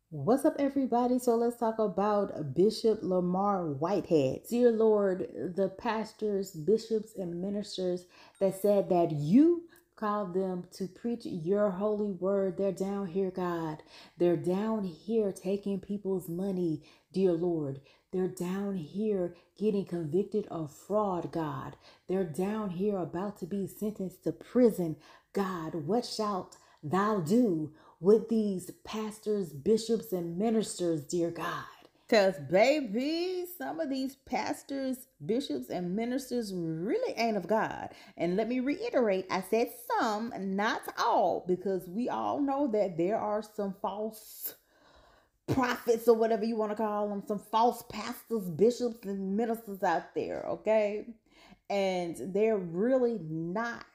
What's up, everybody? So let's talk about Bishop Lamor Whitehead. Dear Lord, the pastors, bishops, and ministers that said that you called them to preach your holy word, they're down here, God. They're down here taking people's money, dear Lord. They're down here getting convicted of fraud, God. They're down here about to be sentenced to prison, God. What shalt thou do with these pastors, bishops, and ministers, dear God? Because, baby, some of these pastors, bishops, and ministers really ain't of God. And let me reiterate, I said some, not all, because we all know that there are some false prophets or whatever you want to call them, some false pastors, bishops, and ministers out there, okay? And they're really not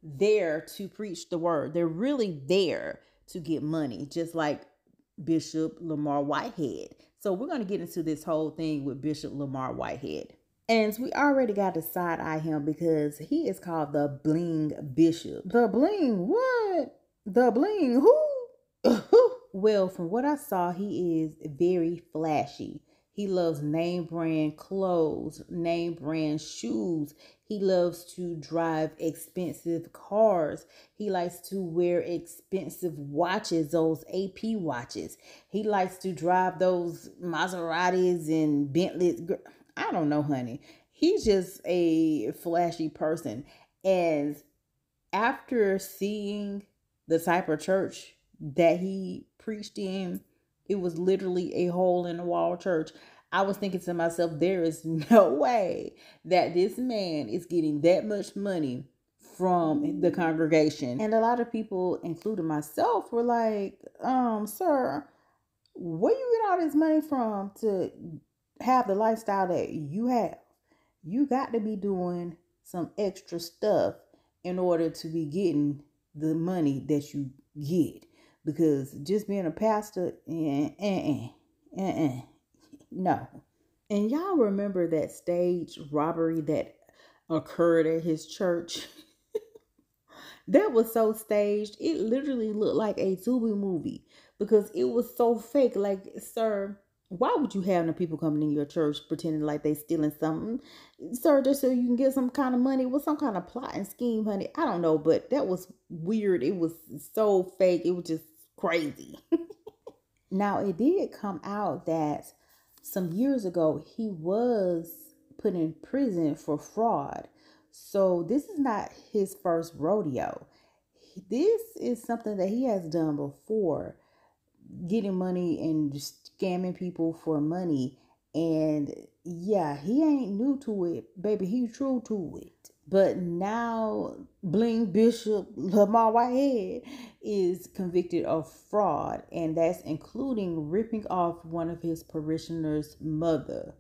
there to preach the word. They're really there to get money, just like Bishop Lamor Whitehead. So we're going to get into this whole thing with Bishop Lamor Whitehead. And we already got to side eye him because he is called the bling bishop. The bling what? The bling who? Well, from what I saw, he is very flashy. He loves name brand clothes, name brand shoes. He loves to drive expensive cars. He likes to wear expensive watches, those AP watches. He likes to drive those Maseratis and Bentleys. I don't know, honey. He's just a flashy person. And after seeing the type of church that he preached in, it was literally a hole in the wall church. I was thinking to myself, there is no way that this man is getting that much money from the congregation. And a lot of people, including myself, were like, sir, where you get all this money from to have the lifestyle that you have? You got to be doing some extra stuff in order to be getting the money that you get. Because just being a pastor, no. And y'all remember that stage robbery that occurred at his church? That was so staged. It literally looked like a Tubi movie because it was so fake. Like, sir, why would you have the people coming in your church pretending like they stealing something? Sir, just so you can get some kind of money with some kind of plot and scheme, honey. I don't know, but that was weird. It was so fake. It was just crazy. Now, it did come out that some years ago, he was put in prison for fraud. So this is not his first rodeo. This is something that he has done before, getting money and scamming people for money. And yeah, he ain't new to it, baby. He true to it. But now Bling Bishop Lamor Whitehead is convicted of fraud, and that's including ripping off one of his parishioners' mother.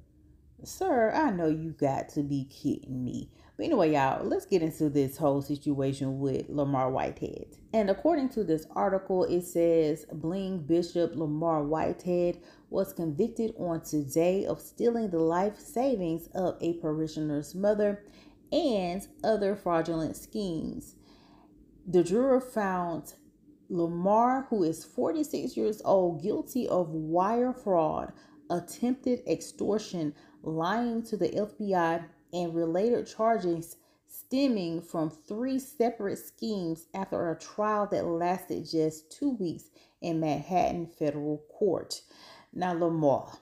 Sir, I know you got to be kidding me. But anyway, y'all, let's get into this whole situation with Lamor Whitehead. And according to this article, it says Bling Bishop Lamor Whitehead was convicted on today of stealing the life savings of a parishioner's mother and other fraudulent schemes. The juror found Lamor, who is 46 years old, guilty of wire fraud, attempted extortion, lying to the FBI, and related charges stemming from 3 separate schemes after a trial that lasted just 2 weeks in Manhattan federal court. Now, Lamor,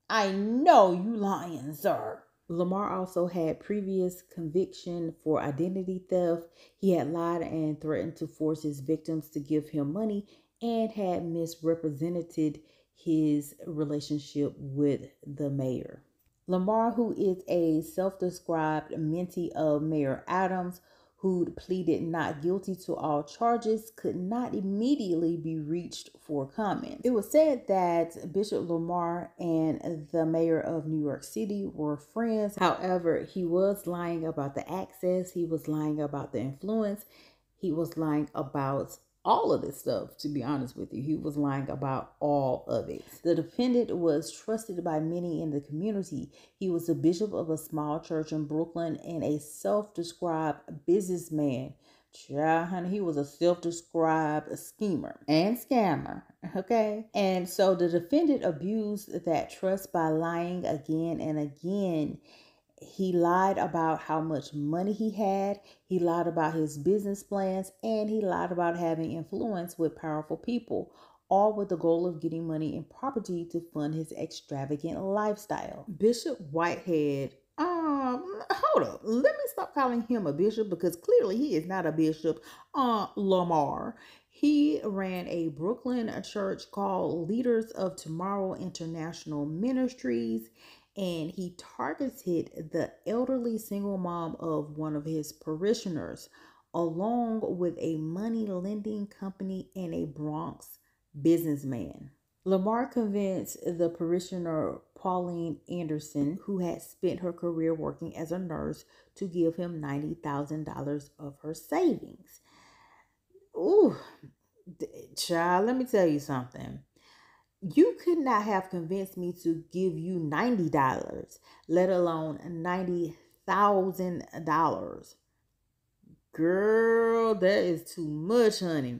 I know you lying, sir. Lamor also had previous conviction for identity theft. He had lied and threatened to force his victims to give him money and had misrepresented his relationship with the mayor. Lamor, who is a self-described mentee of Mayor Adams, who pleaded not guilty to all charges, could not immediately be reached for comment. It was said that Bishop Lamor and the mayor of New York City were friends. However, he was lying about the access. He was lying about the influence. He was lying about all of this stuff, to be honest with you. He was lying about all of it. The defendant was trusted by many in the community. He was the bishop of a small church in Brooklyn and a self-described businessman Child, honey, he was a self-described schemer and scammer. Okay. And so the defendant abused that trust by lying again and again. He lied about how much money he had. He lied about his business plans, and he lied about having influence with powerful people, all with the goal of getting money and property to fund his extravagant lifestyle. Bishop Whitehead, hold up. Let me stop calling him a bishop because clearly he is not a bishop. Lamar. He ran a Brooklyn church called Leaders of Tomorrow International Ministries, and he targeted the elderly single mom of one of his parishioners, along with a money lending company and a Bronx businessman. Lamar convinced the parishioner Pauline Anderson, who had spent her career working as a nurse, to give him $90,000 of her savings. Ooh, child, let me tell you something. You could not have convinced me to give you $90, let alone $90,000. Girl, that is too much, honey.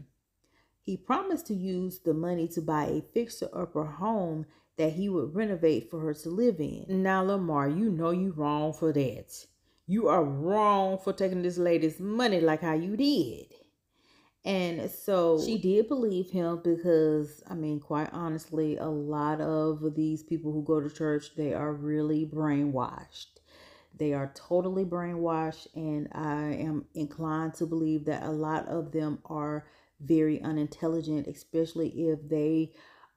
He promised to use the money to buy a fixer-upper home that he would renovate for her to live in. Now, Lamar, you know you wrong for that. You are wrong for taking this lady's money like how you did. And so she did believe him because, I mean, quite honestly, a lot of these people who go to church, they are really brainwashed. They are totally brainwashed, and I am inclined to believe that a lot of them are very unintelligent, especially if they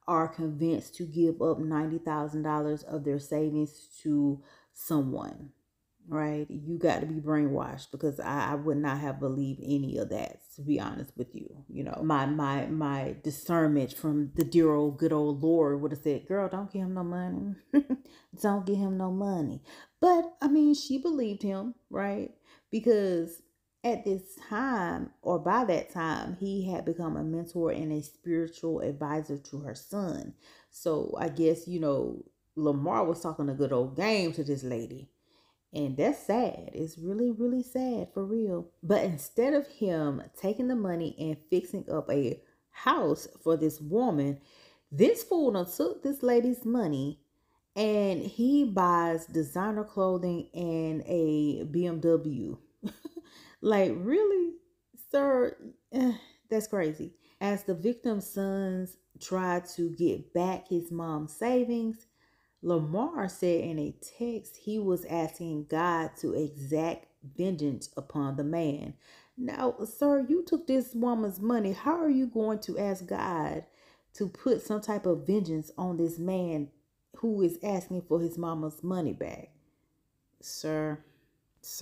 are convinced to give up $90,000 of their savings to someone. Right? You got to be brainwashed because I would not have believed any of that, to be honest with you. You know, my discernment from the dear old good old Lord would have said, girl, don't give him no money. Don't give him no money. But I mean, she believed him, right? Because at this time, or by that time, he had become a mentor and a spiritual advisor to her son. So I guess, you know, Lamar was talking a good old game to this lady. And that's sad. It's really, really sad for real. But instead of him taking the money and fixing up a house for this woman, this fool done took this lady's money and he buys designer clothing and a BMW. Like, really, sir? That's crazy. As the victim's sons tried to get back his mom's savings, Lamar said in a text he was asking God to exact vengeance upon the man. Now, sir, you took this woman's money. How are you going to ask God to put some type of vengeance on this man who is asking for his mama's money back? Sir.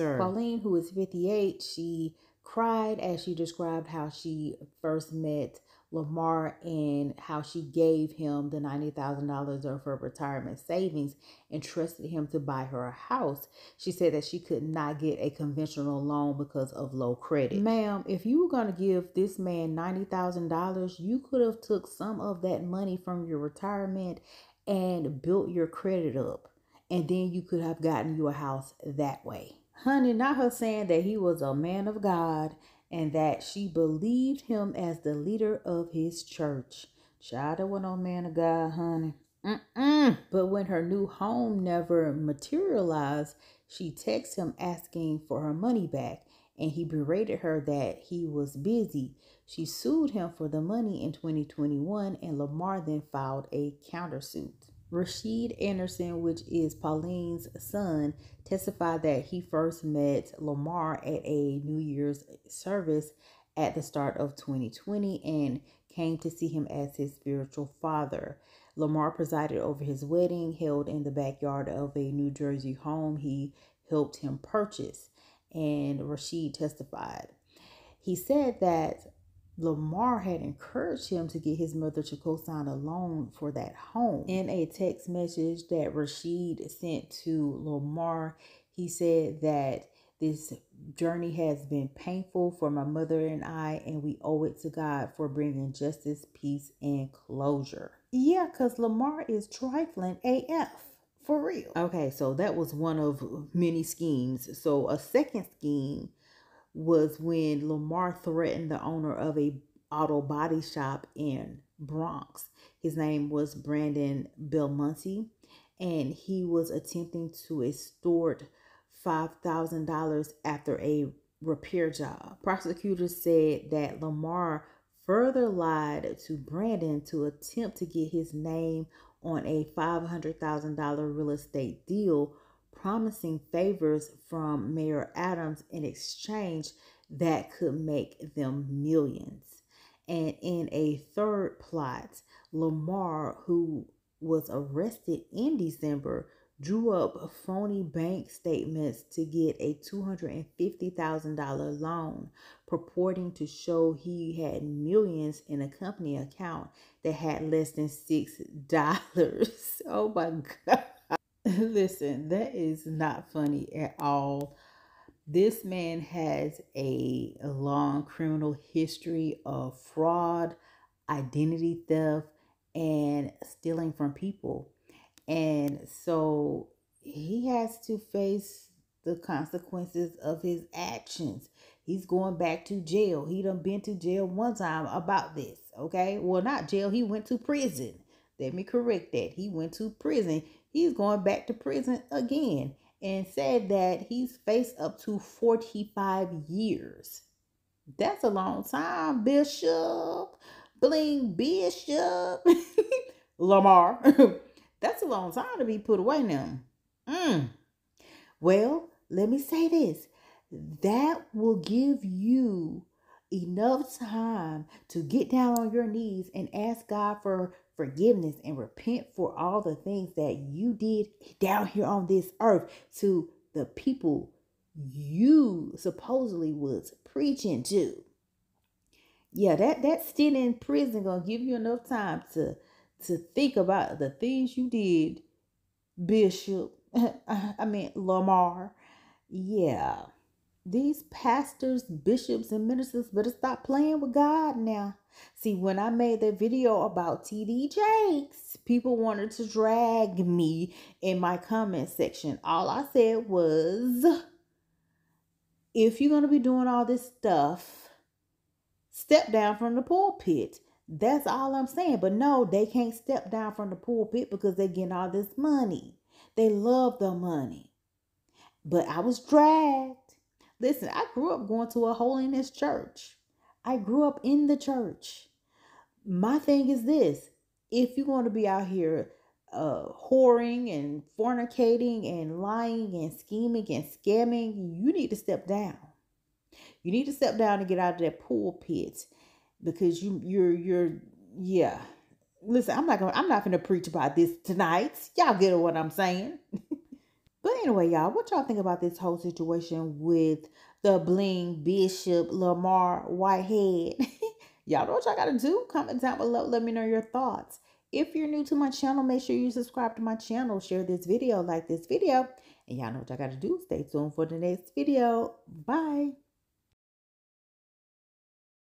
Pauline, who is 58, she cried as she described how she first met Lamar and how she gave him the $90,000 of her retirement savings and trusted him to buy her a house. She said that she could not get a conventional loan because of low credit. Ma'am, if you were going to give this man $90,000, you could have took some of that money from your retirement and built your credit up. And then you could have gotten you a house that way. Honey, not her saying that he was a man of God and that she believed him as the leader of his church. Child, that wasn't no man of God, honey. But when her new home never materialized, she texted him asking for her money back, and he berated her that he was busy. She sued him for the money in 2021, and Lamar then filed a countersuit. Rashid Anderson, which is Pauline's son, testified that he first met Lamar at a New Year's service at the start of 2020 and came to see him as his spiritual father. Lamar presided over his wedding, held in the backyard of a New Jersey home he helped him purchase, and Rashid testified. He said that Lamar had encouraged him to get his mother to co-sign a loan for that home. In a text message that Rashid sent to Lamar, he said that this journey has been painful for my mother and I, and we owe it to God for bringing justice, peace, and closure. Yeah, because Lamar is trifling AF. For real. Okay, so that was one of many schemes. So a second scheme was when Lamar threatened the owner of a auto body shop in Bronx. His name was Brandon Belmonte, and he was attempting to extort $5,000 after a repair job. Prosecutors said that Lamar further lied to Brandon to attempt to get his name on a $500,000 real estate deal, promising favors from Mayor Adams in exchange that could make them millions. And in a third plot, Lamar, who was arrested in December, drew up phony bank statements to get a $250,000 loan, purporting to show he had millions in a company account that had less than $6. Oh my God. Listen, that is not funny at all. This man has a long criminal history of fraud, identity theft, and stealing from people. And so he has to face the consequences of his actions. He's going back to jail. He done been to jail one time about this, okay? Well, not jail. He went to prison. Let me correct that. He went to prison. He's going back to prison again and said that he's faced up to 45 years. That's a long time, Bishop. Bling Bishop. Lamar. That's a long time to be put away now. Well, let me say this. That will give you enough time to get down on your knees and ask God for forgiveness and repent for all the things that you did down here on this earth to the people you supposedly was preaching to. Yeah, that stint in prison gonna give you enough time to think about the things you did, Bishop. Lamar. Yeah. These pastors, bishops, and ministers better stop playing with God now. See, when I made that video about TD Jakes, people wanted to drag me in my comment section. All I said was, if you're going to be doing all this stuff, step down from the pulpit. That's all I'm saying. But no, they can't step down from the pulpit because they're getting all this money. They love the money. But I was dragged. Listen, I grew up going to a holiness church. I grew up in the church. My thing is this. If you're going to be out here whoring and fornicating and lying and scheming and scamming, you need to step down. You need to step down and get out of that pulpit because you're yeah. Listen, I'm not gonna preach about this tonight. Y'all get what I'm saying. But anyway, y'all, what y'all think about this whole situation with the bling Bishop Lamar Whitehead? Y'all know what y'all gotta do? Comment down below. Let me know your thoughts. If you're new to my channel, make sure you subscribe to my channel, share this video, like this video. And y'all know what y'all gotta do. Stay tuned for the next video. Bye.